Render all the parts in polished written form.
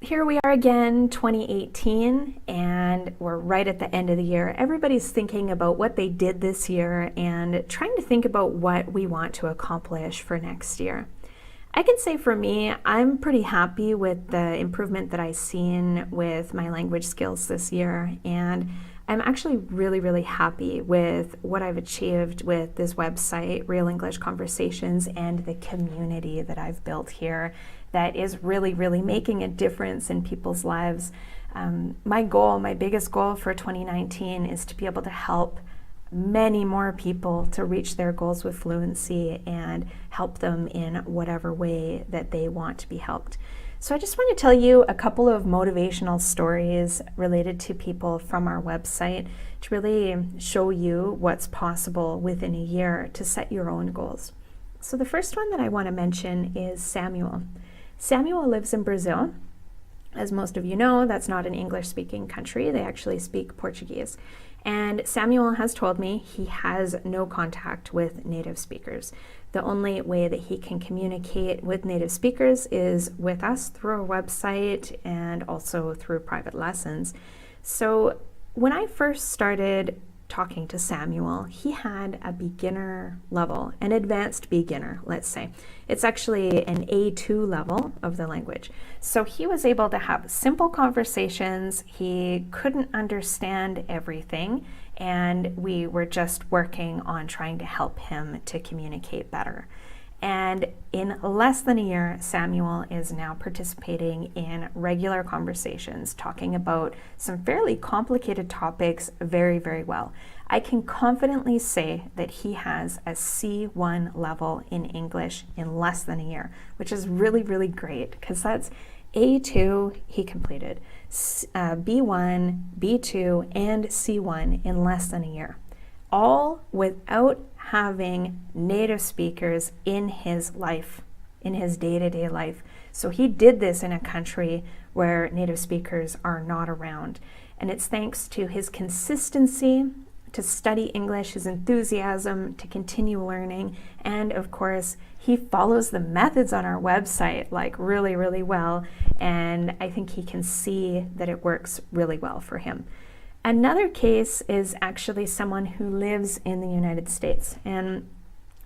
here we are again, 2018, and we're right at the end of the year. Everybody's thinking about what they did this year and trying to think about what we want to accomplish for next year. I can say for me, I'm pretty happy with the improvement that I've seen with my language skills this year, and I'm actually really happy with what I've achieved with this website, Real English Conversations, and the community that I've built here that is really making a difference in people's lives. My biggest goal for 2019 is to be able to help many more people to reach their goals with fluency and help them in whatever way that they want to be helped. So I just want to tell you a couple of motivational stories related to people from our website to really show you what's possible within a year to set your own goals. So the first one that I want to mention is Samuel. Samuel lives in Brazil. As most of you know, that's not an English-speaking country. They actually speak Portuguese. And Samuel has told me he has no contact with native speakers. The only way that he can communicate with native speakers is with us through our website and also through private lessons. So when I first started talking to Samuel, he had a beginner level, an advanced beginner, let's say. It's actually an A2 level of the language. So he was able to have simple conversations. He couldn't understand everything, and we were just working on trying to help him to communicate better. And in less than a year, Samuel is now participating in regular conversations, talking about some fairly complicated topics very well. I can confidently say that he has a C1 level in English in less than a year, which is really great because that's A2 he completed, B1, B2, and C1 in less than a year, all without having native speakers in his life, in his day-to-day life. So he did this in a country where native speakers are not around. And it's thanks to his consistency to study English, his enthusiasm to continue learning, and of course, he follows the methods on our website like really well, and I think he can see that it works really well for him. Another case is actually someone who lives in the United States, and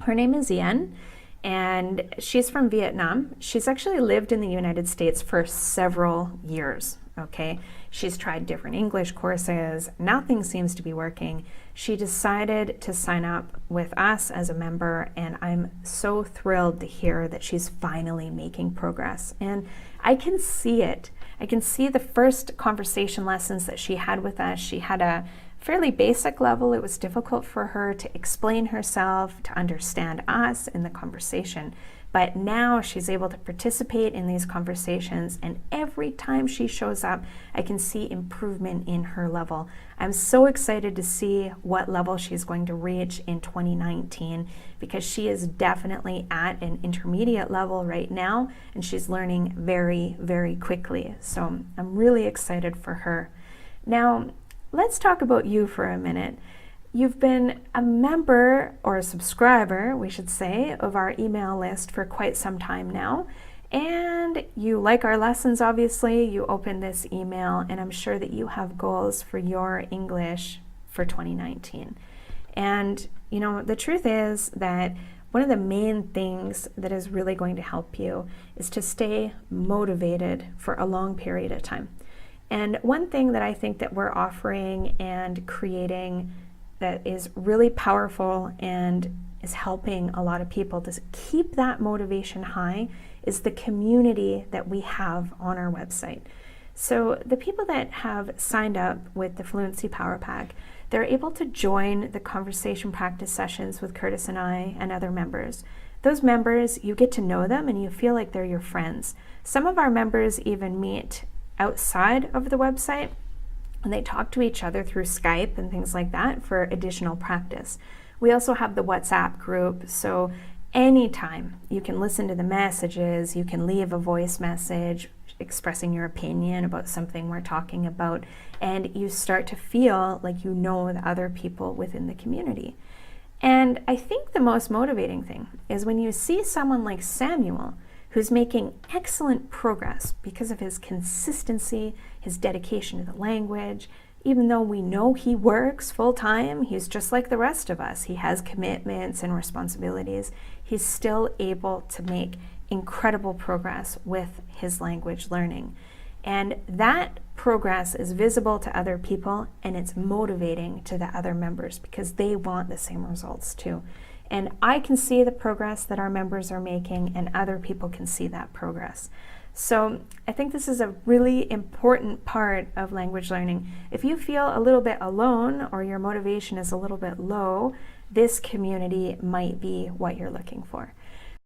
her name is Yen, and she's from Vietnam. She's actually lived in the United States for several years, okay? She's tried different English courses, nothing seems to be working. She decided to sign up with us as a member, and I'm so thrilled to hear that she's finally making progress, and I can see it. I can see the first conversation lessons that she had with us. She had a fairly basic level. It was difficult for her to explain herself, to understand us in the conversation. But now she's able to participate in these conversations, and every time she shows up, I can see improvement in her level. I'm so excited to see what level she's going to reach in 2019 because she is definitely at an intermediate level right now, and she's learning very quickly. So I'm really excited for her. Now, let's talk about you for a minute. You've been a member, or a subscriber, we should say, of our email list for quite some time now. And you like our lessons, obviously. You open this email, and I'm sure that you have goals for your English for 2019. And, you know, the truth is that one of the main things that is really going to help you is to stay motivated for a long period of time. And one thing that I think that we're offering and creating that is really powerful and is helping a lot of people to keep that motivation high is the community that we have on our website. So the people that have signed up with the Fluency Power Pack, they're able to join the conversation practice sessions with Curtis and I and other members. Those members, you get to know them and you feel like they're your friends. Some of our members even meet outside of the website, and they talk to each other through Skype and things like that for additional practice. We also have the WhatsApp group, so anytime you can listen to the messages, you can leave a voice message expressing your opinion about something we're talking about, and you start to feel like you know the other people within the community. And I think the most motivating thing is when you see someone like Samuel who's making excellent progress because of his consistency, his dedication to the language. Even though we know he works full time, he's just like the rest of us. He has commitments and responsibilities. He's still able to make incredible progress with his language learning. And that progress is visible to other people, and it's motivating to the other members because they want the same results too. And I can see the progress that our members are making, and other people can see that progress. So I think this is a really important part of language learning. If you feel a little bit alone or your motivation is a little bit low, this community might be what you're looking for.